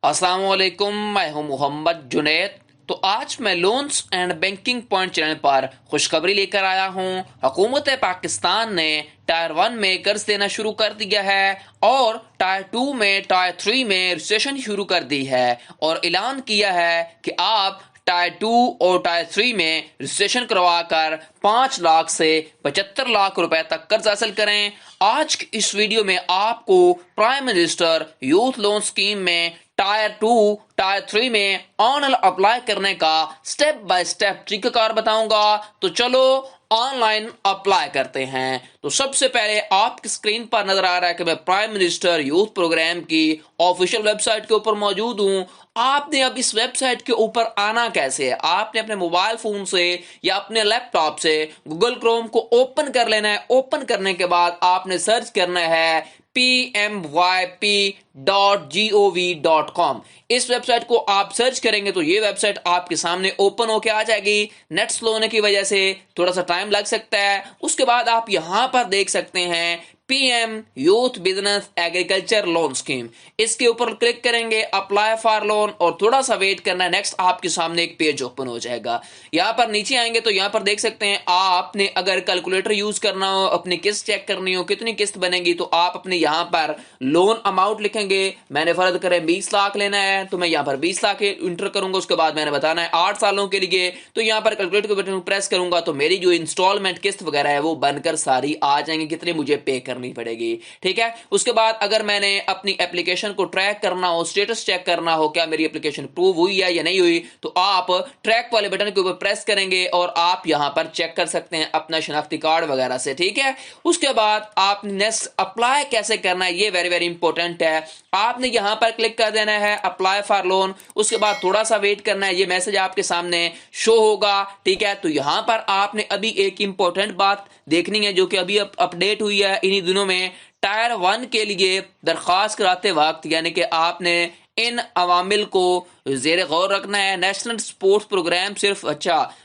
अस्सलाम वालेकुम, मैं हूं मोहम्मद जुनैद। तो आज मैं loans and banking point channel पर खुशखबरी लेकर आया हूं। हुकूमत पाकिस्तान ने टायर 1 में कर्ज देना शुरू कर दिया है और टायर 2 में टायर 3 में रिसेशन शुरू कर दी है और ऐलान किया है कि आप टायर 2 और टायर 3 में रजिस्ट्रेशन करवा कर 5 लाख से 75 लाख रुपए तक कर्ज हासिल करें। आज की इस वीडियो में आपको prime minister youth loan scheme में टायर 2 टायर 3 में ऑनलाइन अप्लाई करने का स्टेप बाय स्टेप तरीकाकार बताऊंगा। तो चलो ऑनलाइन अप्लाई करते हैं। तो सबसे पहले आपकी स्क्रीन पर नजर आ रहा है कि मैं प्राइम मिनिस्टर यूथ प्रोग्राम की ऑफिशियल वेबसाइट के ऊपर मौजूद हूं। आपने अब इस वेबसाइट के ऊपर आना कैसे है? आपने अपने मोबाइल फोन से या अपने लैपटॉप से गूगल क्रोम को ओपन कर लेना है। ओपन करने के बाद आपने सर्च करना है pmyp.gov.com। इस वेबसाइट को आप सर्च करेंगे तो ये वेबसाइट आपके सामने ओपन होके आ जाएगी। नेट स्लो होने की वजह से थोड़ा सा टाइम लग सकता है। उसके बाद आप यहां पर देख सकते हैं PM youth business agriculture loan scheme. इसके ऊपर क्लिक करेंगे, अप्लाई फॉर लोन, और थोड़ा सा वेट करना है। नेक्स्ट आपके सामने एक पेज ओपन हो जाएगा। यहाँ पर नीचे आएंगे तो यहाँ पर देख सकते हैं आपने अगर कैलकुलेटर यूज करना हो, अपनी किस्त चेक करनी हो कितनी किस्त बनेगी, तो आप अपने यहाँ पर लोन अमाउंट लिखेंगे। मैंने फर्ज करें 20 लाख लेना है तो मैं यहाँ पर 20 लाख इंटर करूंगा। उसके बाद मैंने बताना है 8 सालों के लिए, तो यहाँ पर कैलकुलेटर के बटन प्रेस करूंगा तो मेरी जो इंस्टॉलमेंट किस्त वगैरह है वो बनकर सारी आ जाएंगी, कितनी मुझे पे करनी पड़ेगी। ठीक है। उसके बाद अगर मैंने अपनी एप्लीकेशन को ट्रैक करना हो, स्टेटस चेक करना हो क्या मेरी एप्लीकेशन अप्रूव हुई है या नहीं हुई, तो आप ट्रैक वाले बटन के ऊपर प्रेस करेंगे और आप यहां पर चेक कर सकते हैं अपना शनाख्ती कार्ड वगैरह से। ठीक है। उसके बाद आपने नेक्स्ट अप्लाई कैसे करना है, ये वेरी वेरी इंपॉर्टेंट है। आपने यहां पर क्लिक कर देना है अप्लाई फॉर लोन। उसके बाद थोड़ा सा वेट करना है, ये मैसेज आपके सामने शो होगा। ठीक है। तो यहां पर आपने अभी एक इंपॉर्टेंट बात देखनी है जो कि अभी अपडेट हुई है इन्हीं दिनों में। टायर 1 के लिए दरख्वास्त कराते वक्त यानी कि आपने इन अवामिल को जेर गौर रखना है। नेशनल स्पोर्ट्स प्रोग्राम सिर्फ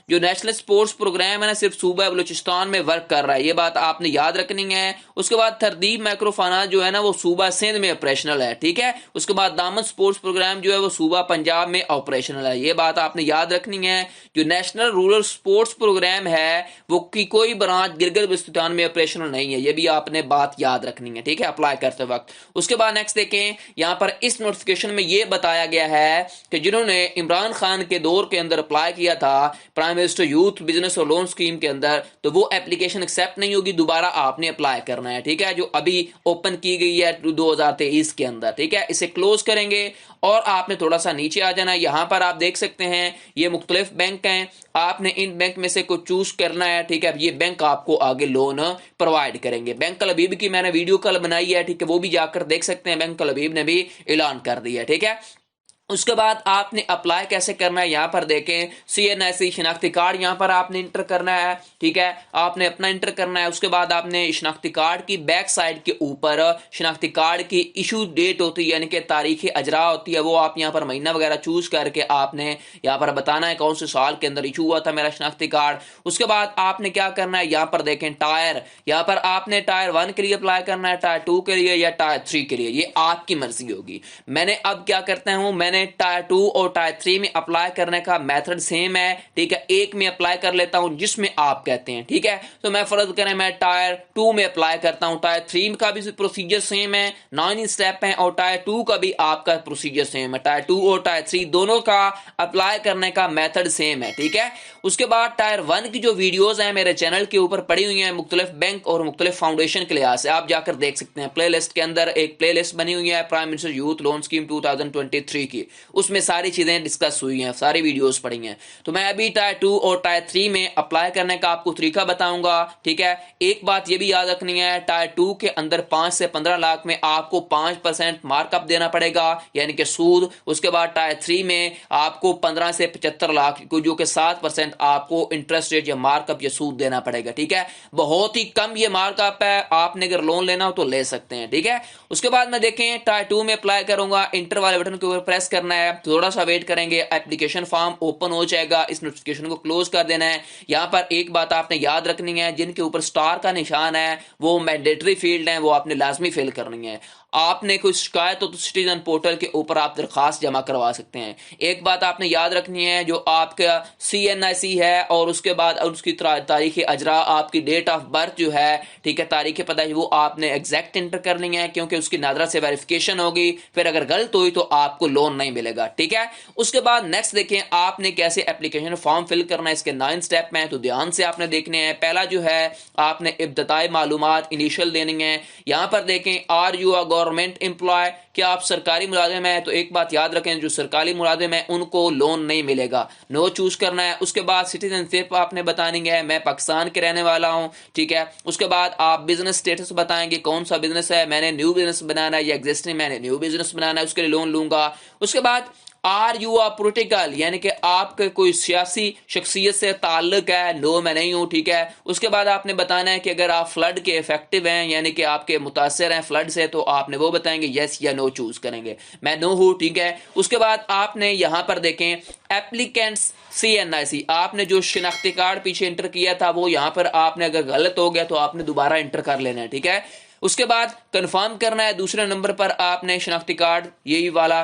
जो नेशनल स्पोर्ट्स प्रोग्राम है ना, सिर्फ सूबा बलूचिस्तान में वर्क कर रहा है, ये बात आपने याद रखनी है। उसके बाद तरदीब माइक्रोफाइनेंस जो है ना वो सूबा सिंध में ऑपरेशनल है। ठीक है। उसके बाद दामन स्पोर्ट्स प्रोग्राम जो है वो सूबा पंजाब में ऑपरेशनल है, ये बात आपने याद रखनी है। जो नेशनल रूरल स्पोर्ट्स प्रोग्राम है वो की कोई ब्रांच गिलगित बल्तिस्तान में ऑपरेशनल नहीं है, ये भी आपने बात याद रखनी है। ठीक है, अप्लाई करते वक्त। उसके बाद नेक्स्ट देखें, यहाँ पर इस नोटिफिकेशन में ये बताया गया है कि जिन्होंने इमरान खान के दौर के अंदर अप्लाई किया था प्राइम मिनिस्टर यूथ बिजनेस और लोन स्कीम के अंदर, तो वो एप्लीकेशन एक्सेप्ट नहीं होगी, दोबारा आपने अप्लाई करना है। ठीक है, जो अभी ओपन की गई है 2023 के अंदर। ठीक है, इसे क्लोज करेंगे और आपने थोड़ा सा नीचे आ जाना है। यहां पर आप देख सकते हैं ये मुख्तलिफ बैंक हैं, आपने इन बैंक में से कुछ चूज करना है। ठीक है, ये बैंक आपको आगे लोन प्रोवाइड करेंगे। बैंक कल हबीब की मैंने वीडियो कल बनाई है, ठीक है, वो भी जाकर देख सकते हैं। बैंक कल हबीब ने भी ऐलान कर दिया है। ठीक है। उसके बाद आपने अप्लाई कैसे करना है, यहाँ पर देखें CNSE शनाख्ती कार्ड यहाँ पर आपने इंटर करना है। ठीक है, आपने अपना इंटर करना है। उसके बाद आपने शनाख्ती कार्ड की बैक साइड के ऊपर शनाख्ती कार्ड की इशू डेट होती है, यानी कि तारीख अजरा होती है, वो आप यहाँ पर महीना वगैरह चूज करके आपने यहाँ पर बताना है कौन से साल के अंदर इशू हुआ था मेरा शनाख्ती कार्ड। उसके बाद आपने क्या करना है, यहाँ पर देखें टायर, यहाँ पर आपने टायर 1 के लिए अप्लाई करना है, टायर 2 के लिए या टायर 3 के लिए, ये आपकी मर्जी होगी। मैंने अब क्या करता हूं, मैंने टायर 2 और टायर 3 में अप्लाई करने का मेथड सेम है। ठीक है, एक में अप्लाई कर लेता हूं जिसमें आप कहते हैं। ठीक है, तो मैं फर्ज करें मैं टायर 2 में अप्लाई करता हूं। टायर 3 का भी प्रोसीजर सेम है, 9 स्टेप है, और टायर 2 का भी आपका प्रोसीजर सेम है। टायर 2 और टायर 3 दोनों का अप्लाई करने का मेथड सेम है। ठीक है। उसके बाद टायर 1 की जो वीडियोज है मेरे चैनल के ऊपर पड़ी हुई है मुख्तलिफ बैंक और मुख्तलिफ फाउंडेशन के लिहाज से, आप जाकर देख सकते हैं। प्ले लिस्ट के अंदर एक प्ले लिस्ट बनी हुई है prime minister youth loan scheme 2023 की, उसमें सारी चीजें डिस्कस हुई हैं, सारी वीडियोस पड़ी हैं। तो मैं अभी टायर 2 और टायर 3 में अप्लाई करने का आपको तरीका बताऊंगा। ठीक है, एक बात ये भी याद रखनी है, टायर 2 के अंदर 5 से 15 लाख में आपको 5% मार्कअप देना पड़ेगा, यानी कि सूद। उसके बाद टायर 3 में आपको 15 से 75 लाख को, जो कि 7% आपको इंटरेस्ट रेट या मार्कअप या सूद देना पड़ेगा। ठीक है, बहुत ही कम ये मार्कअप है, आपने अगर लोन लेना हो तो ले सकते हैं। ठीक है। उसके बाद मैं देखें टायर 2 में अप्लाई करूंगा, इंटर वाले बटन के ऊपर प्रेस करना है, थोड़ा सा वेट करेंगे, एप्लीकेशन फॉर्म ओपन हो जाएगा। इस नोटिफिकेशन को क्लोज कर देना है। यहाँ पर एक बात आपने याद रखनी है, जिनके ऊपर स्टार का निशान है वो मैंडेटरी फील्ड है, वो आपने लाजमी फिल करनी है। آپ نے کوئی شکایت ہو تو سٹیزن پورٹل کے اوپر آپ درخواست جمع کروا سکتے ہیں۔ ایک بات آپ نے یاد رکھنی ہے، جو آپ کا CNIC ہے اور اس کے بعد اس کی تاریخ اجرا، آپ کی ڈیٹ آف برتھ جو ہے، ٹھیک ہے، تاریخ پیدائش، وہ آپ نے ایگزیکٹ انٹر کرنی ہے، کیونکہ اس کی نادرا سے ویریفیکیشن ہوگی، پھر اگر غلط ہوئی تو آپ کو لون نہیں ملے گا، ٹھیک ہے۔ اس کے بعد نیکسٹ دیکھیں آپ نے کیسے اپلیکیشن فارم فل کرنا ہے، اس کے 9 سٹیپ میں، تو دھیان سے آپ نے دیکھنے ہیں۔ پہلا جو ہے آپ نے ابتدائی معلومات انیشل دینی ہے۔ یہاں پر دیکھیں are you a government employee, کیا آپ سرکاری ملازم ہیں؟ تو ایک بات یاد رکھیں، جو سرکاری ملازم ہیں ان کو لون نہیں ملے گا، نو چوز کرنا ہے۔ اس کے بعد سٹیزن شپ آپ نے بتانی ہے، میں پاکستان کے رہنے والا ہوں، ٹھیک ہے۔ اس کے بعد آپ بزنس اسٹیٹس بتائیں گے، کون سا بزنس ہے، میں نے نیو بزنس بنانا ہے یا ایگزسٹنگ میں نے نیو بزنس بنانا ہے، اس کے لیے لون لوں گا۔ اس کے بعد آر یو آ پولیٹیکل، یعنی کہ آپ کے کوئی سیاسی شخصیت سے تعلق ہے، نو میں نہیں ہوں، ٹھیک ہے۔ اس کے بعد آپ نے بتانا ہے کہ اگر آپ فلڈ کے افیکٹو ہیں، یعنی کہ آپ کے متاثر ہیں فلڈ سے، تو آپ نے وہ بتائیں گے، یس یا نو چوز کریں گے، میں نو ہوں، ٹھیک ہے۔ اس کے بعد آپ نے یہاں پر دیکھیں ایپلیکینٹس CNIC، آپ نے جو شناختی کارڈ پیچھے انٹر کیا تھا وہ یہاں پر آپ نے اگر غلط ہو گیا تو آپ نے دوبارہ انٹر کر لینا ہے، ٹھیک ہے۔ اس کے بعد کنفرم کرنا ہے، دوسرے نمبر پر آپ نے شناختی کارڈ یہی والا۔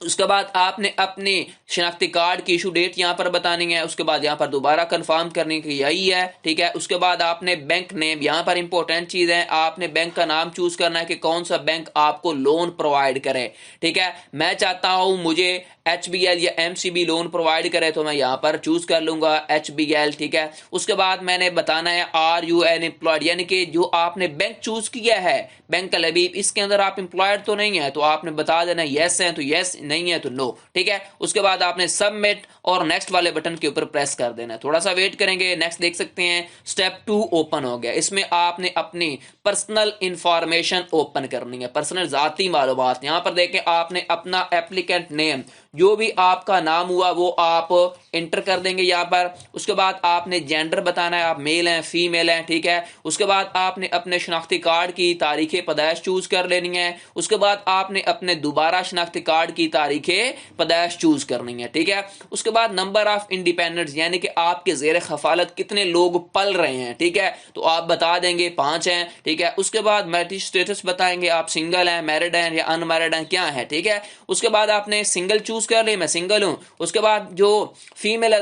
اس کے بعد آپ نے اپنی شناختی کارڈ کی ایشو ڈیٹ یہاں پر بتانی ہے، اس کے بعد یہاں پر دوبارہ کنفرم کرنے کی یہی ہے، ٹھیک ہے۔ اس کے بعد آپ نے بینک نیم، یہاں پر امپورٹنٹ چیز ہے، آپ نے بینک کا نام چوز کرنا ہے کہ کون سا بینک آپ کو لون پرووائڈ کرے، ٹھیک ہے۔ میں چاہتا ہوں مجھے HBL یا MCB لون پرووائڈ کرے، تو میں یہاں پر چوز کر لوں گا HBL، ٹھیک ہے۔ اس کے بعد میں نے بتانا ہے آر یو این امپلائڈ، یعنی کہ جو آپ نے بینک چوز کیا ہے، بینک الحبیب، اس کے اندر آپ امپلائڈ تو نہیں ہے، تو آپ نے بتا دینا یس ہے تو یس، نہیں ہے تو نو، ٹھیک ہے۔ اس کے بعد آپ نے سبمٹ اور نیکسٹ والے بٹن کے اوپر پریس کر دینا ہے، تھوڑا سا ویٹ کریں گے۔ نیکسٹ دیکھ سکتے ہیں سٹیپ 2 اوپن ہو گیا، اس میں آپ نے اپنی پرسنل انفارمیشن اوپن کرنی ہے، پرسنل ذاتی معلومات۔ یہاں پر دیکھیں آپ نے اپنا ایپلیکینٹ نیم، جو بھی آپ کا نام ہوا وہ آپ انٹر کر دیں گے یہاں پر۔ اس کے بعد آپ نے جینڈر بتانا ہے، آپ میل ہیں فیمیل ہیں، ٹھیک ہے۔ اس کے بعد آپ نے اپنے شناختی کارڈ کی تاریخ پیدائش چوز کر لینی ہے۔ اس کے بعد آپ نے اپنے دوبارہ شناختی کارڈ کی تاریخ پیدائش چوز کرنی ہے، ٹھیک ہے۔ اس کے بعد نمبر آف انڈیپینڈنٹس، یعنی کہ آپ کے زیر خفالت کتنے لوگ پل رہے ہیں، ٹھیک ہے، تو آپ بتا دیں گے 5 ہیں، ٹھیک ہے۔ اس کے بعد میرٹل اسٹیٹس بتائیں گے، آپ سنگل ہیں، میرڈ ہیں یا ان میرڈ ہیں، کیا ہے، ٹھیک ہے۔ اس کے بعد آپ نے سنگل چوز کر لی، میں سنگل ہوں۔ اس کے بعد جو فیمیل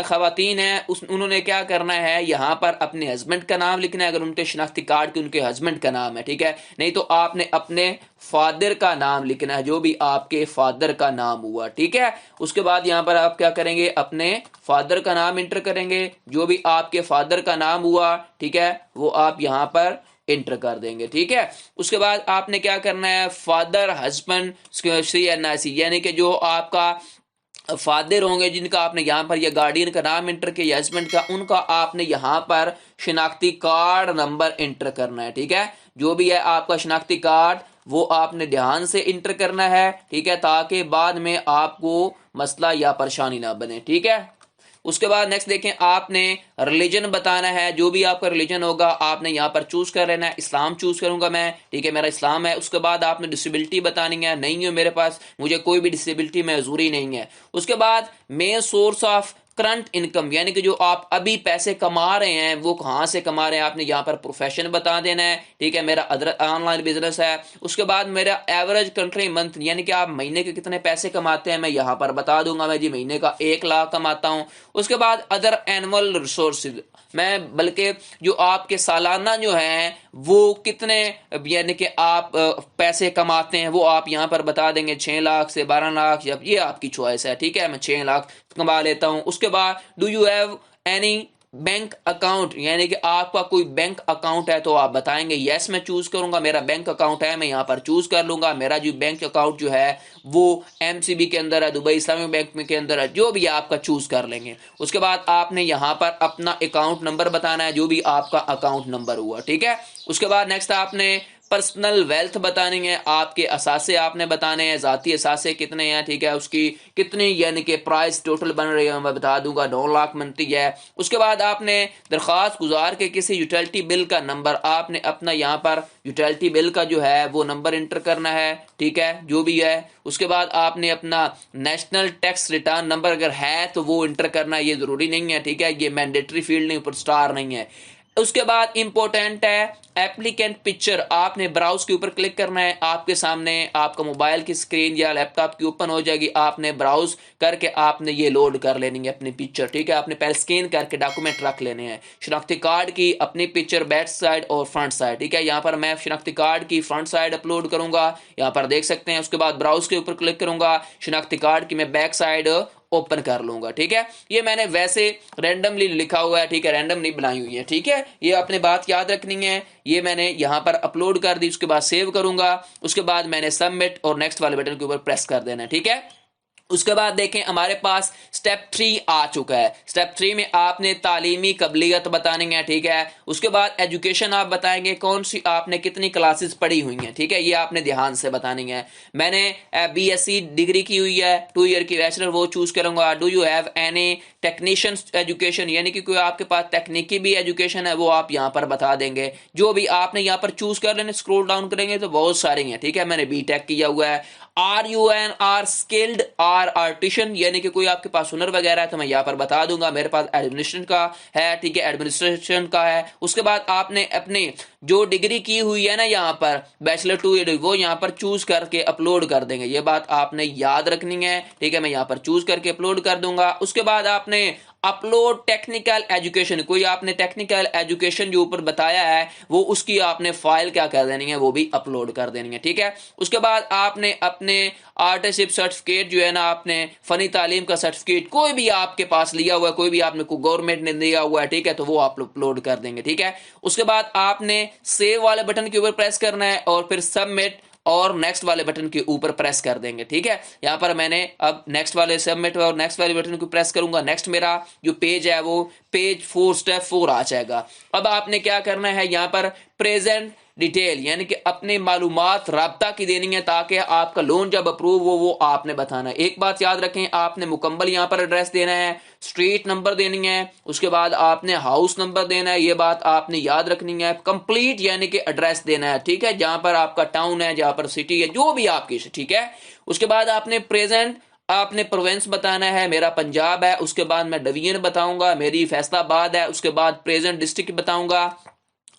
خواتین ہیں انہوں نے کیا کرنا ہے، یہاں پر اپنے ہسبینڈ کا نام لکھنا ہے، اگر ان کے شناختی کارڈ کے ان کے ہسبینڈ کا نام ہے، ٹھیک ہے، نہیں تو آپ نے اپنے فادر کا نام لکھنا ہے، جو بھی آپ کے فادر کا نام ہوا، ٹھیک ہے۔ اس کے بعد یہاں پر آپ کیا کریں گے، اپنے فادر کا نام انٹر کریں گے، جو بھی آپ کے فادر کا نام ہوا، ٹھیک ہے، وہ آپ یہاں پر انٹر کر دیں گے، ٹھیک ہے۔ اس کے بعد آپ نے کیا کرنا ہے، فادر ہسبینڈ CNIC، یعنی کہ جو آپ کا فادر ہوں گے، جن کا آپ نے یہاں پر یہ گارڈین کا نام انٹر کیا، ہسبینڈ کا، ان کا آپ نے یہاں پر شناختی کارڈ نمبر انٹر کرنا ہے، ٹھیک ہے۔ جو بھی ہے آپ کا شناختی کارڈ وہ آپ نے دھیان سے انٹر کرنا ہے، ٹھیک ہے، تاکہ بعد میں آپ کو مسئلہ یا پریشانی نہ بنے، ٹھیک ہے۔ اس کے بعد نیکسٹ دیکھیں آپ نے ریلیجن بتانا ہے، جو بھی آپ کا ریلیجن ہوگا آپ نے یہاں پر چوز کر لینا ہے۔ اسلام چوز کروں گا میں، ٹھیک ہے، میرا اسلام ہے۔ اس کے بعد آپ نے ڈسیبلٹی بتانی ہے، نہیں ہے میرے پاس، مجھے کوئی بھی ڈسیبلٹی معذوری نہیں ہے۔ اس کے بعد main source of current income, یعنی کہ جو آپ ابھی پیسے کما رہے ہیں وہ کہاں سے کما رہے ہیں، آپ نے یہاں پر پروفیشن بتا دینا ہے، ٹھیک ہے، میرا آن لائن بزنس ہے۔ اس کے بعد میرا ایوریج کنٹری منتھ، یعنی کہ آپ مہینے کے کتنے پیسے کماتے ہیں میں یہاں پر بتا دوں گا، میں جی مہینے کا 1 لاکھ کماتا ہوں۔ اس کے بعد ادر اینول ریسورسز، میں بلکہ جو آپ کے سالانہ جو ہیں وہ کتنے، یعنی کہ آپ پیسے کماتے ہیں وہ آپ یہاں پر بتا دیں گے، 6 لاکھ سے 12 لاکھ، جب یہ آپ کی چوائس ہے، ٹھیک ہے، میں 6 لاکھ کما لیتا ہوں۔ اس کے بعد do you have any bank account, یعنی کہ آپ کا کوئی بینک اکاؤنٹ ہے تو آپ بتائیں گے یس میں چوز کروں گا، میرا بینک اکاؤنٹ ہے، میں یہاں پر چوز کر لوں گا۔ میرا جو بینک اکاؤنٹ جو ہے وہ MCB کے اندر ہے، دبئی اسلامی بینک کے اندر ہے، جو بھی آپ کا چوز کر لیں گے۔ اس کے بعد آپ نے یہاں پر اپنا اکاؤنٹ نمبر بتانا ہے، جو بھی آپ کا اکاؤنٹ نمبر ہوا، ٹھیک ہے۔ اس کے بعد نیکسٹ آپ نے پرسنل ویلتھ بتانی ہے، آپ کے اثاثے آپ نے بتانے ہیں، ذاتی اثاثے کتنے ہیں، ٹھیک ہے، اس کی کتنی یعنی کہ پرائز ٹوٹل بن رہی ہے میں بتا دوں گا، 9 لاکھ بنتی ہے۔ اس کے بعد آپ نے درخواست گزار کے کسی یوٹیلٹی بل کا نمبر، آپ نے اپنا یہاں پر یوٹیلٹی بل کا جو ہے وہ نمبر انٹر کرنا ہے، ٹھیک ہے، جو بھی ہے۔ اس کے بعد آپ نے اپنا نیشنل ٹیکس ریٹرن نمبر اگر ہے تو وہ انٹر کرنا ہے، یہ ضروری نہیں ہے، ٹھیک ہے، یہ مینڈیٹری فیلڈ نہیں، اوپر سٹار نہیں ہے۔ उसके बाद इंपॉर्टेंट है एप्लीकेंट पिक्चर, आपने ब्राउज के ऊपर क्लिक करना है, आपके सामने आपका मोबाइल की स्क्रीन या लैपटॉप की ओपन हो जाएगी, आपने ब्राउज करके आपने ये लोड कर लेनी है अपनी पिक्चर, ठीक है। आपने पहले स्कैन करके डॉक्यूमेंट रख लेने हैं, शनाख्ती कार्ड की अपनी पिक्चर बैक साइड और फ्रंट साइड, ठीक है। यहाँ पर मैं शनाख्ती कार्ड की फ्रंट साइड अपलोड करूंगा, यहाँ पर देख सकते हैं। उसके बाद ब्राउज के ऊपर क्लिक करूंगा, शनाख्ती कार्ड की मैं बैक साइड ओपन कर लूंगा, ठीक है। ये मैंने वैसे रैंडमली लिखा हुआ है, ठीक है, रैंडम नहीं बनाई हुई है, ठीक है। ये अपने बात याद रखनी है। ये मैंने यहां पर अपलोड कर दी, उसके बाद सेव करूंगा, उसके बाद मैंने सबमिट और नेक्स्ट वाले बटन के ऊपर प्रेस कर देना, ठीक है। उसके बाद देखें हमारे पास स्टेप 3 आ चुका है। स्टेप 3 में आपने तालीमी कबलियत बतानी है, ठीक है। उसके बाद एजुकेशन आप बताएंगे, कौन सी आपने कितनी क्लासेस पढ़ी हुई हैं, ठीक है, ये आपने ध्यान से बतानी है। मैंने बीएससी डिग्री की हुई है, 2 ईयर की बैचलर, वो चूज करूंगा। Do you have any technician education, यानी कि कोई आपके पास तकनीकी भी एजुकेशन है, वो आप यहाँ पर बता देंगे। जो भी आपने यहाँ पर चूज कर लेने, स्क्रॉल डाउन करेंगे तो बहुत सारी हैं, ठीक है। मैंने बीटेक किया हुआ है। Are you an are skilled or artisan, यानी कि कोई आपके पास हुनर वगैरह है तो मैं यहाँ पर बता दूंगा। मेरे पास एडमिनिस्ट्रेशन का है, ठीक है, एडमिनिस्ट्रेशन का है। उसके बाद आपने अपने जो डिग्री की हुई है ना यहाँ पर बैचलर 2 ईयर, वो यहाँ पर चूज करके अपलोड कर देंगे, ये बात आपने याद रखनी है, ठीक है। मैं यहाँ पर चूज करके अपलोड कर दूंगा। उसके बाद आपने अपलोड टेक्निकल एजुकेशन, कोई आपने टेक्निकल एजुकेशन जो ऊपर बताया है वो उसकी आपने फाइल क्या कर देनी है, वो भी अपलोड कर देनी है, ठीक है। उसके बाद आपने अपने आर्टिस्टशिप सर्टिफिकेट जो है ना, आपने फनी तालीम का सर्टिफिकेट कोई भी आपके पास लिया हुआ है, कोई भी आपने गवर्नमेंट ने दिया हुआ है, ठीक है, तो वो आप अपलोड कर देंगे, ठीक है। उसके बाद आपने सेव वाले बटन के ऊपर प्रेस करना है और फिर सबमिट और नेक्स्ट वाले बटन के ऊपर प्रेस कर देंगे, ठीक है। यहां पर मैंने अब नेक्स्ट वाले सबमिट और नेक्स्ट वाले बटन को प्रेस करूंगा। नेक्स्ट मेरा जो पेज है वो पेज 4 स्टेप 4 आ जाएगा। अब आपने क्या करना है, यहां पर प्रेजेंट डिटेल, यानी कि अपनी मालूमात राब्ता की देनी है, ताकि आपका लोन जब अप्रूव हो वो आपने बताना है। एक बात याद रखें, आपने मुकम्मल यहां पर एड्रेस देना है, स्ट्रीट नंबर देनी है, उसके बाद आपने हाउस नंबर देना है, ये बात आपने याद रखनी है। कंप्लीट यानी कि एड्रेस देना है, ठीक है, जहां पर आपका टाउन है, जहां पर सिटी है, जो भी आपकी, ठीक है। उसके बाद आपने प्रेजेंट आपने प्रोविंस बताना है, मेरा पंजाब है। उसके बाद मैं डिवीजन बताऊंगा, मेरी फैसलाबाद है। उसके बाद प्रेजेंट डिस्ट्रिक्ट बताऊंगा,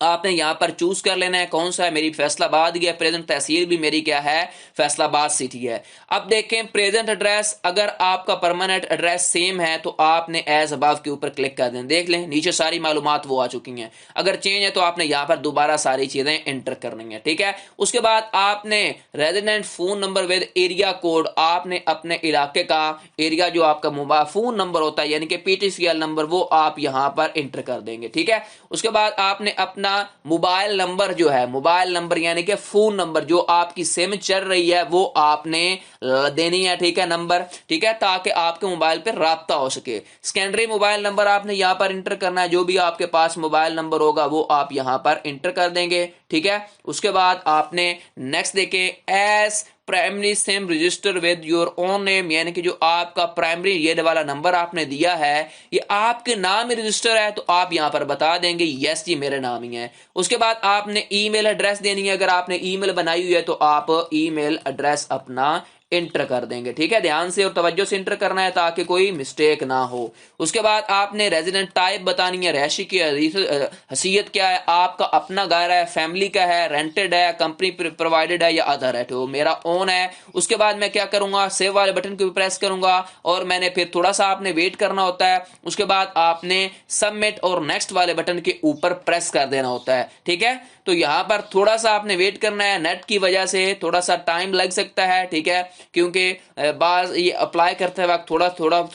आपने यहां पर चूज कर लेना है कौन सा है। मेरी फैसलाबाद की है, प्रेजेंट तहसील भी मेरी क्या है, फैसलाबाद सिटी है। अब देखें प्रेजेंट एड्रेस, अगर आपका परमानेंट एड्रेस सेम है तो आपने एज अबव के ऊपर क्लिक कर दें। देख लें नीचे सारी मालूमात वो आ चुकी हैं। अगर चेंज है तो आपने यहां पर दोबारा सारी चीजें एंटर करनी है, ठीक है। उसके बाद आपने resident phone number with area code, आपने अपने इलाके का एरिया जो आपका मोबाइल फोन नंबर होता है यानी कि पीटीसीएल नंबर, वो आप यहां पर एंटर कर देंगे, ठीक है। उसके बाद आपने अपना मोबाइल नंबर जो है, मोबाइल नंबर यानी कि फोन नंबर जो आपकी सिम चल रही है वो आपने देनी है, ठीक है, नंबर, ठीक है, ताकि आपके मोबाइल पे राब्ता हो सके। सेकेंडरी मोबाइल नंबर आपने यहां पर इंटर करना है, जो भी आपके पास मोबाइल नंबर होगा वो आप यहां पर इंटर कर देंगे, ठीक है। उसके बाद आपने नेक्स्ट देखें as primary SIM register with your own name, यानी कि जो आपका प्राइमरी ये वाला नंबर आपने दिया है ये आपके नाम में रजिस्टर है, तो आप यहां पर बता देंगे यस जी मेरे नाम ही है। उसके बाद आपने ईमेल एड्रेस देनी है, अगर आपने ईमेल बनाई हुई है तो आप ईमेल एड्रेस अपना इंटर कर देंगे, ठीक है। ध्यान से और तवज्जो से इंटर करना है ताकि कोई मिस्टेक ना हो। उसके बाद आपने रेजिडेंट टाइप बतानी है, रहायशी की हैसियत क्या है, आपका अपना घर है, फैमिली का है, रेंटेड है, कंपनी प्रोवाइडेड है या अदर है, तो मेरा ओन है। उसके बाद मैं क्या करूंगा, सेव वाले बटन को प्रेस करूंगा और मैंने फिर थोड़ा सा आपने वेट करना होता है। उसके बाद आपने सबमिट और नेक्स्ट वाले बटन के ऊपर प्रेस कर देना होता है, ठीक है। तो यहां पर थोड़ा सा आपने वेट करना है, नेट की वजह से थोड़ा सा टाइम लग सकता है, ठीक है, क्योंकि बाज ये अप्लाई करते वक्त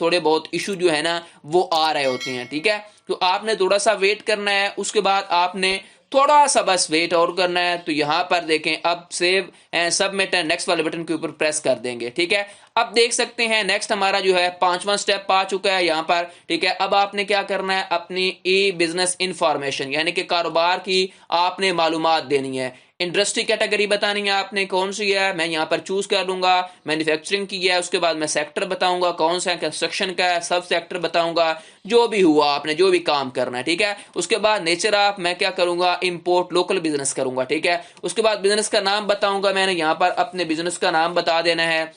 थोड़े बहुत इशू जो है ना वो आ रहे होते हैं, ठीक है। तो आपने थोड़ा सा वेट करना है। उसके बाद आपने थोड़ा सा बस वेट और करना है। तो यहां पर देखें अब save and submit and next वाले बटन के ऊपर प्रेस कर देंगे, ठीक है। अब देख सकते हैं नेक्स्ट हमारा जो है 5वां स्टेप आ चुका है यहां पर, ठीक है। अब आपने क्या करना है, अपनी ई बिजनेस इंफॉर्मेशन यानी कि कारोबार की आपने मालूमात देनी है। इंडस्ट्री कैटेगरी बतानी है आपने कौन सी है, मैं यहाँ पर चूज कर लूंगा मैन्युफैक्चरिंग की है। उसके बाद मैं सेक्टर बताऊंगा कौन सा है, कंस्ट्रक्शन का है, सब सेक्टर बताऊंगा, जो भी हुआ आपने जो भी काम करना है, ठीक है। उसके बाद नेचर ऑफ मैं क्या करूंगा, इंपोर्ट लोकल बिजनेस करूंगा, ठीक है। उसके बाद बिजनेस का नाम बताऊंगा, मैंने यहाँ पर अपने बिजनेस का नाम बता देना है।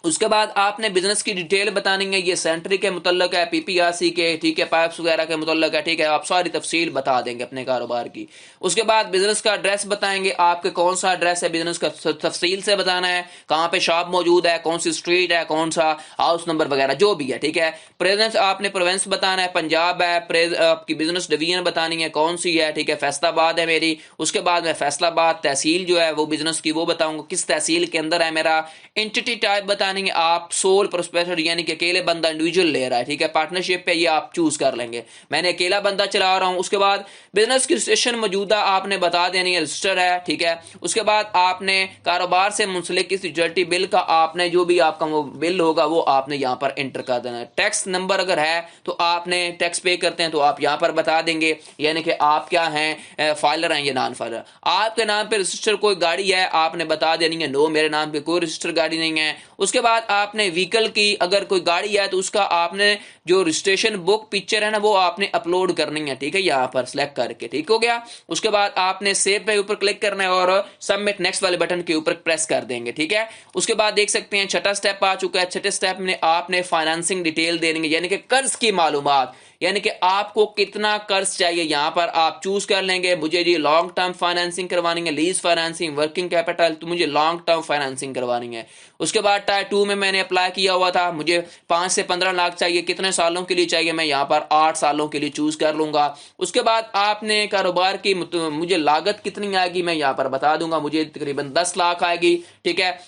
उसके बाद आपने बिजनेस की डिटेल बतानी है, ये सेंट्री के मुतल्लक है, पीपीआरसी के, ठीक है, पाइप्स वगैरह के मुतल्लक है, ठीक है, आप सारी तफसील बता देंगे अपने कारोबार की। उसके बाद बिजनेस का एड्रेस बताएंगे, आपके कौन सा एड्रेस है, बिजनेस का तफसील से बताना है, कहाँ पे शॉप मौजूद है, कौन सी स्ट्रीट है, कौन सा हाउस नंबर वगैरह जो भी है, ठीक है। प्रेजेंस आपने प्रोवेंस बताना है, पंजाब है, आपकी बिजनेस डिवीजन बतानी है कौन सी है, ठीक है, फैसलाबाद है मेरी। उसके बाद मैं फैसलाबाद तहसील जो है वो बिजनेस की वो बताऊंगा किस तहसील के अंदर है मेरा। एंटिटी टाइप बतानी है, आप सोल प्रोस्पेक्टर यानी कि अकेले बंदा इंडिविजुअल ले रहा है, ठीक है, पार्टनरशिप पे ये आप चूज कर लेंगे, मैंने अकेला बंदा चला रहा हूं। उसके बाद बिजनेस की रजिस्ट्रेशन मौजूदा आपने बता देनी है, रजिस्टर है, ठीक है। उसके बाद आपने कारोबार से मुंसलिक किसी यूटिलिटी बिल का आपने जो भी आपका वो बिल होगा वो आपने यहाँ पर एंटर कर देना है। टैक्स नंबर अगर है तो आपने टैक्स पे करते हैं तो आप यहाँ पर बता देंगे, यानी कि आप क्या हैं, फाइलर हैं या नॉन फाइलर। आपके नाम पे रजिस्टर कोई गाड़ी है आपने बता देनी है, नो मेरे नाम पे कोई रजिस्टर गाड़ी नहीं है। उसके बाद आपने व्हीकल की अगर कोई गाड़ी है तो उसका आपने जो रजिस्ट्रेशन बुक पिक्चर है ना वो आपने अपलोड करनी है, ठीक है, यहाँ पर सिलेक्ट करके, ठीक हो गया। उसके बाद आपने सेव पे ऊपर क्लिक करना है और सबमिट नेक्स्ट वाले बटन के ऊपर प्रेस कर देंगे, ठीक है। उसके बाद देख सकते हैं छठा स्टेप आ चुका है। छठे स्टेप में आपने फाइनेंसिंग डिटेल देनी है, यानी कि कर्ज की मालूमात, यानी कि आपको कितना कर्ज चाहिए यहाँ पर आप चूज कर लेंगे। मुझे जी लॉन्ग टर्म फाइनेंसिंग करवानी है, लीज फाइनेंसिंग, वर्किंग कैपिटल, तो मुझे लॉन्ग टर्म फाइनेंसिंग करवानी है। उसके बाद टायर 2 में मैंने अप्लाई किया हुआ था, मुझे 5 से 15 लाख चाहिए, कितने सालों के लिए चाहिए, मैं यहाँ पर 8 सालों के लिए चूज कर लूंगा। उसके बाद आपने कारोबार की मुझे लागत कितनी आएगी मैं यहाँ पर बता दूंगा, मुझे तकरीबन 10 लाख आएगी, ठीक है।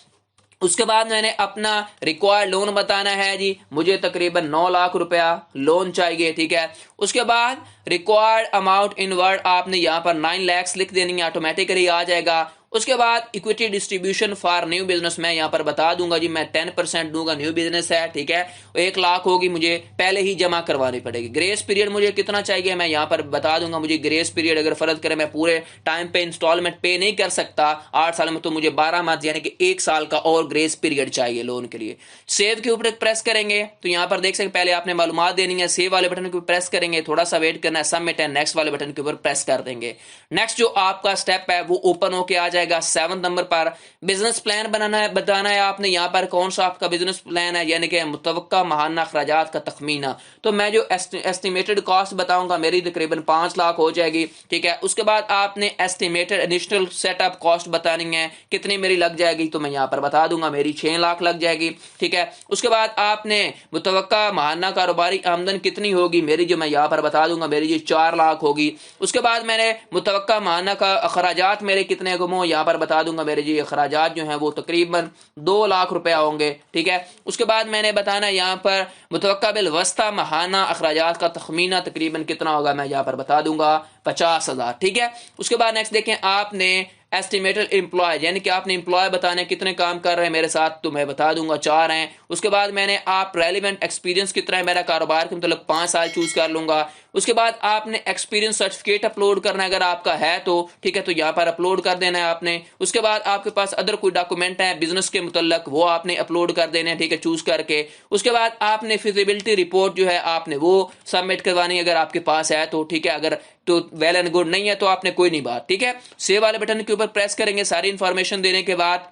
उसके बाद मैंने अपना रिक्वायर्ड लोन बताना है जी, मुझे तकरीबन 9 लाख रुपया लोन चाहिए, ठीक है। उसके बाद रिक्वायर्ड अमाउंट इन वर्ड आपने यहाँ पर 9 लाख लिख देनी है, ऑटोमेटिकली आ जाएगा। उसके बाद equity distribution for new business मैं यहाँ पर बता दूंगा जी, मैं 10% दूंगा, न्यू बिजनेस है, ठीक है। 1 लाख होगी, मुझे पहले ही जमा करवानी पड़ेगी। ग्रेस पीरियड मुझे कितना चाहिए मैं यहाँ पर बता दूंगा, मुझे ग्रेस पीरियड अगर फर्ज करें मैं पूरे टाइम पे इंस्टॉलमेंट पे नहीं कर सकता 8 साल में, तो मुझे 12 मंथ यानी कि 1 साल का और ग्रेस पीरियड चाहिए लोन के लिए। सेव के ऊपर प्रेस करेंगे तो यहाँ पर देख सकते पहले आपने मालूमात देनी है, सेव वाले बटन के ऊपर प्रेस करेंगे, थोड़ा सा वेट करना है, सबमिट एंड नेक्स्ट वाले बटन के ऊपर प्रेस कर देंगे। नेक्स्ट जो आपका स्टेप है वो ओपन होके आ जाएगा। 7 नंबर पर बिजनेस प्लान बनाना है, बताना है आपने यहाँ पर कौन सा आपका बिजनेस प्लान है, यानी कि मुतवक्का माहाना अखराजात का तखमीना। तो मैं जो एस्टिमेटेड कॉस्ट बताऊंगा मेरी तकरीबन 5 लाख हो जाएगी, ठीक है। उसके बाद आपने एस्टिमेटेड इनिशियल सेटअप कॉस्ट बतानी है, कितनी मेरी लग जाएगी, तो मैं यहाँ पर बता दूंगा मेरी 6 लाख लग जाएगी, ठीक है। उसके बाद आपने मुतवक्का माहाना कारोबारी आमदन कितनी होगी मेरी, जो मैं यहाँ पर बता दूंगा मेरी जी 4 लाख होगी। उसके बाद मैंने मुतवक्का माहाना का अखराजात मेरे कितने गुमो यहाँ पर बता दूंगा, मेरे जी अखराजात जो हैं वो तकरीबन 2 लाख रुपया होंगे, ठीक है। उसके बाद मैंने बताना यहाँ पर मुतवक्का बिल वस्ता माहाना अखराजात का तखमीना तकरीबन कितना होगा, मैं यहाँ पर बता दूंगा 50,000, ठीक है। उसके बाद नेक्स्ट देखें आपने एस्टिमेटेड एम्प्लॉय, यानी कि आपने एम्प्लॉय बताने कितने काम कर रहे हैं मेरे साथ, तो मैं बता दूंगा 4 हैं। उसके बाद मैंने आप रेलिवेंट एक्सपीरियंस कितना है मेरा कारोबार के मतलब 5 साल चूज कर लूंगा। उसके बाद आपने एक्सपीरियंस सर्टिफिकेट अपलोड करना है अगर आपका है तो, ठीक है, तो यहाँ पर अपलोड कर देना है आपने। उसके बाद आपके पास अदर कोई डॉक्यूमेंट है बिजनेस के मुतल्लक वो आपने अपलोड कर देने हैं, ठीक है, चूज करके। उसके बाद आपने फिजिबिलिटी रिपोर्ट जो है आपने वो सबमिट करवानी है अगर आपके पास है तो, ठीक है, अगर तो वेल एंड गुड नहीं है तो आपने कोई नहीं बात, ठीक है। सेव वाले बटन के ऊपर प्रेस करेंगे सारी इंफॉर्मेशन देने के बाद।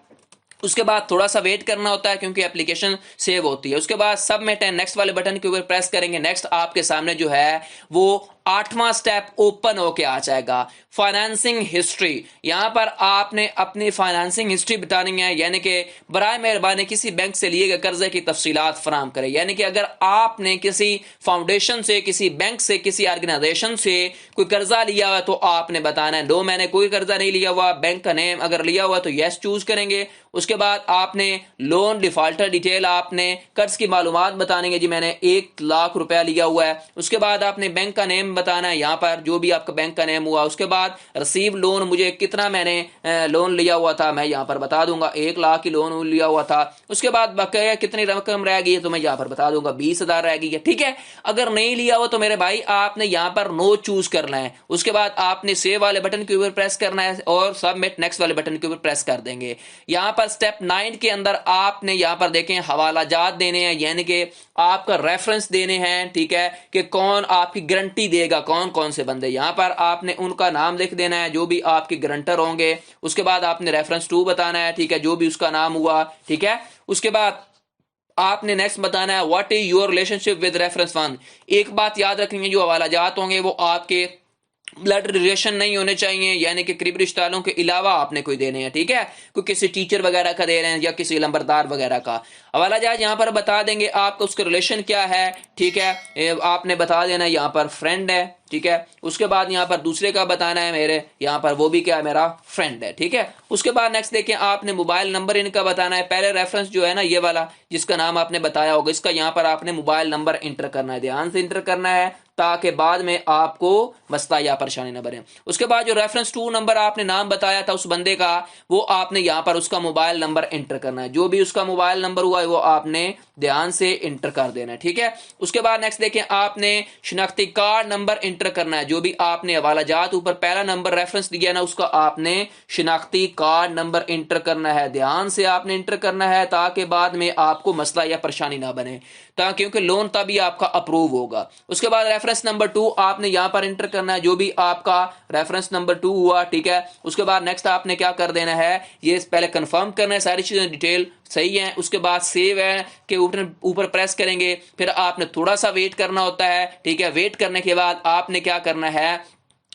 उसके बाद थोड़ा सा वेट करना होता है क्योंकि एप्लीकेशन सेव होती है। उसके बाद सबमिट एंड नेक्स्ट वाले बटन के ऊपर प्रेस करेंगे। नेक्स्ट आपके सामने जो है वो 8वां स्टेप ओपन होके आ जाएगा, फाइनेंसिंग हिस्ट्री। यहां पर आपने अपनी फाइनेंसिंग हिस्ट्री बतानी है, यानी कि बराए मेहरबानी किसी बैंक से लिए गए कर्जे की तफसीलात फराम करें। यानी कि अगर आपने किसी फाउंडेशन से, किसी बैंक से, किसी ऑर्गेनाइजेशन से कोई कर्जा लिया हुआ तो आपने बताना है नो मैंने कोई कर्जा नहीं लिया हुआ, बैंक का नेम अगर लिया हुआ तो यस चूज करेंगे। उसके बाद आपने लोन डिफॉल्टर डिटेल, आपने कर्ज की मालूमात बतानी है जी मैंने 1 लाख रुपया लिया हुआ है। उसके बाद आपने बैंक का नेम बताना है यहाँ पर जो भी आपका बैंक का नेम हुआ। उसके बाद रिसीव लोन, मुझे कितना मैंने लोन लिया हुआ था मैं यहाँ पर बता दूंगा 1 लाख की लोन लिया हुआ था। उसके बाद बकाया कितनी रकम रह गई है तो मैं यहाँ पर बता दूंगा 20,000 रह गई है, ठीक है। अगर नहीं लिया हुआ तो मेरे भाई आपने यहाँ पर नो चूज करना है। उसके बाद आपने सेव वाले बटन के ऊपर प्रेस करना है और सबमिट नेक्स्ट वाले बटन के ऊपर प्रेस कर देंगे। यहाँ पर स्टेप 9 के अंदर आपने यहाँ पर देखें हवाला जात देने हैं, यानी कि आपका रेफरेंस देने हैं, ठीक है, कि कौन आपकी गारंटी देगा, कौन कौन से बंदे। यहाँ पर आपने उनका नाम लिख देना है जो भी आपके गारंटर होंगे। उसके बाद आपने रेफरेंस 2 बताना है, ठीक है, जो भी उसका नाम हुआ, ठीक है। उसके बाद आपने नेक्स्ट बताना है what is your relationship with reference one. एक बात याद रखनी है, जो हवाला जात होंगे वो आपके ब्लड रिलेशन नहीं होने चाहिए, यानी कि करीब रिश्तेदारों के अलावा आपने कोई देने हैं, ठीक है, कोई किसी टीचर वगैरह का दे रहे हैं या किसी लंबरदार वगैरह का। हवाला जहाज यहाँ पर बता देंगे आपका उसका रिलेशन क्या है, ठीक है, आपने बता देना यहाँ पर फ्रेंड है, ठीक है। उसके बाद यहाँ पर दूसरे का बताना है, मेरे यहाँ पर वो भी क्या है, मेरा फ्रेंड है, ठीक है। उसके बाद नेक्स्ट देखें, आपने मोबाइल नंबर इनका बताना है। पहले रेफरेंस जो है ना ये वाला जिसका नाम आपने बताया होगा, इसका यहाँ पर आपने मोबाइल नंबर इंटर करना है, ध्यान से इंटर करना है ताकि बाद में आपको मसला या परेशानी न बने। उसके बाद जो रेफरेंस 2 नंबर आपने नाम बताया था उस बंदे का, वो आपने यहाँ पर उसका मोबाइल नंबर इंटर करना है। जो भी उसका मोबाइल नंबर हुआ है वो आपने ध्यान से इंटर कर देना है, ठीक है। उसके बाद नेक्स्ट देखें, आपने शिनाख्ती कार्ड नंबर इंटर करना है। जो भी आपने हवाला जात ऊपर पहला नंबर रेफरेंस दिया ना, उसका आपने शिनाख्ती कार्ड नंबर इंटर करना है, ध्यान से आपने इंटर करना है ताकि बाद में आपको मसला या परेशानी ना बने, क्योंकि लोन तभी आपका अप्रूव होगा। उसके बाद रेफरेंस नंबर 2 आपने यहां पर इंटर करना है, जो भी आपका रेफरेंस नंबर 2 हुआ, ठीक है। उसके बाद नेक्स्ट आपने क्या कर देना है, ये पहले कंफर्म करना है सारी चीजें डिटेल सही है। उसके बाद सेव है के ऊपर प्रेस करेंगे, फिर आपने थोड़ा सा वेट करना होता है, ठीक है। वेट करने के बाद आपने क्या करना है,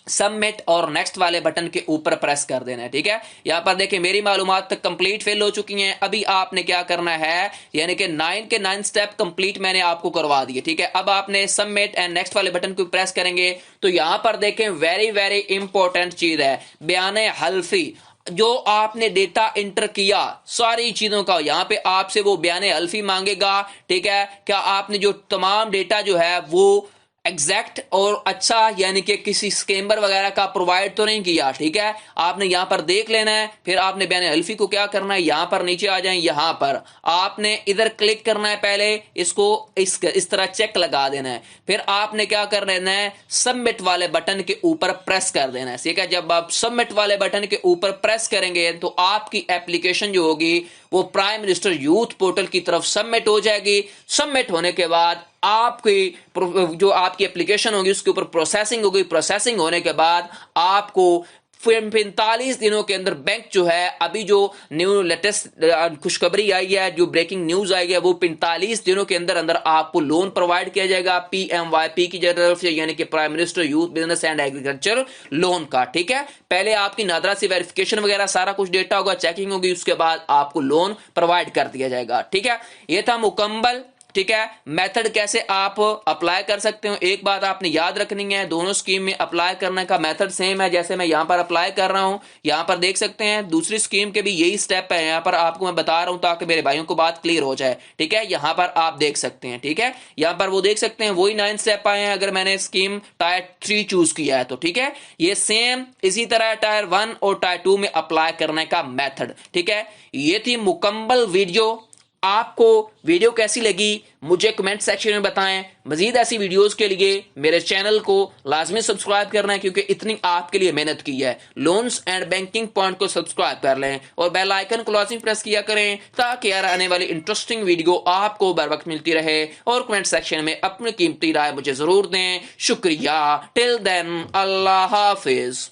सबमिट और नेक्स्ट वाले बटन के ऊपर प्रेस कर देना है, ठीक है। यहां पर देखें मेरी मालूमात तक कंप्लीट फिल हो चुकी हैं। अभी आपने क्या करना है, यानी कि 9 के 9 स्टेप कंप्लीट मैंने आपको करवा दिए, ठीक है। अब आपने सबमिट एंड नेक्स्ट वाले बटन को प्रेस करेंगे तो यहां पर देखें वेरी वेरी इंपॉर्टेंट चीज है, बयाने हल्फी। जो आपने डेटा इंटर किया सारी चीजों का, यहां पे आपसे वो बयाने हल्फी मांगेगा, ठीक है। क्या आपने जो तमाम डेटा जो है वो एग्जैक्ट और अच्छा, यानी कि किसी स्कैमर वगैरह का प्रोवाइड तो नहीं किया, ठीक है। आपने यहां पर देख लेना है। फिर आपने बयान अल्फी को क्या करना है, यहां पर नीचे आ जाए, यहां पर आपने इधर क्लिक करना है, पहले इसको इस तरह चेक लगा देना है। फिर आपने क्या कर लेना है, सबमिट वाले बटन के ऊपर प्रेस कर देना है, ठीक है। जब आप सबमिट वाले बटन के ऊपर प्रेस करेंगे तो आपकी एप्लीकेशन जो होगी वो प्राइम मिनिस्टर यूथ पोर्टल की तरफ सबमिट हो जाएगी। सबमिट होने के बाद आपकी जो आपकी एप्लीकेशन होगी उसके ऊपर प्रोसेसिंग होगी। प्रोसेसिंग होने के बाद आपको 45 दिनों के अंदर बैंक जो है, अभी जो न्यू लेटेस्ट खुशखबरी आई है, जो ब्रेकिंग न्यूज आई है, वो 45 दिनों के अंदर अंदर आपको लोन प्रोवाइड किया जाएगा PMYP की तरफ से, यानी कि prime minister youth business and agriculture loan का, ठीक है। पहले आपकी नादरा से वेरिफिकेशन वगैरह सारा कुछ डेटा होगा, चेकिंग होगी, उसके बाद आपको लोन प्रोवाइड कर दिया जाएगा, ठीक है। ये था मुकम्मल, ठीक है, मेथड कैसे आप अप्लाई कर सकते हो। एक बात आपने याद रखनी है, दोनों स्कीम में अप्लाई करने का मेथड सेम है। जैसे मैं यहां पर अप्लाई कर रहा हूं, यहां पर देख सकते हैं दूसरी स्कीम के भी यही स्टेप है, यहां पर आपको मैं बता रहा हूं ताकि मेरे भाइयों को बात क्लियर हो जाए, ठीक है। यहां पर आप देख सकते हैं, ठीक है, यहां पर वो देख सकते हैं वही 9 स्टेप आए हैं। अगर मैंने स्कीम टायर 3 चूज किया है तो, ठीक है, ये सेम इसी तरह टायर 1 और टायर 2 में अप्लाई करने का मेथड, ठीक है। ये थी मुकम्मल वीडियो। आपको वीडियो कैसी लगी मुझे कमेंट सेक्शन में बताएं। मजीद ऐसी वीडियोस के लिए मेरे चैनल को लाजमी सब्सक्राइब करना है, क्योंकि इतनी आपके लिए मेहनत की है। लोन्स एंड बैंकिंग पॉइंट को सब्सक्राइब कर लें और बेल आइकन को लाजमी प्रेस किया करें ताकि यार आने वाली इंटरेस्टिंग वीडियो आपको बर वक्त मिलती रहे। और कमेंट सेक्शन में अपनी कीमती राय मुझे जरूर दें। शुक्रिया। टिल देन, अल्लाह हाफिज।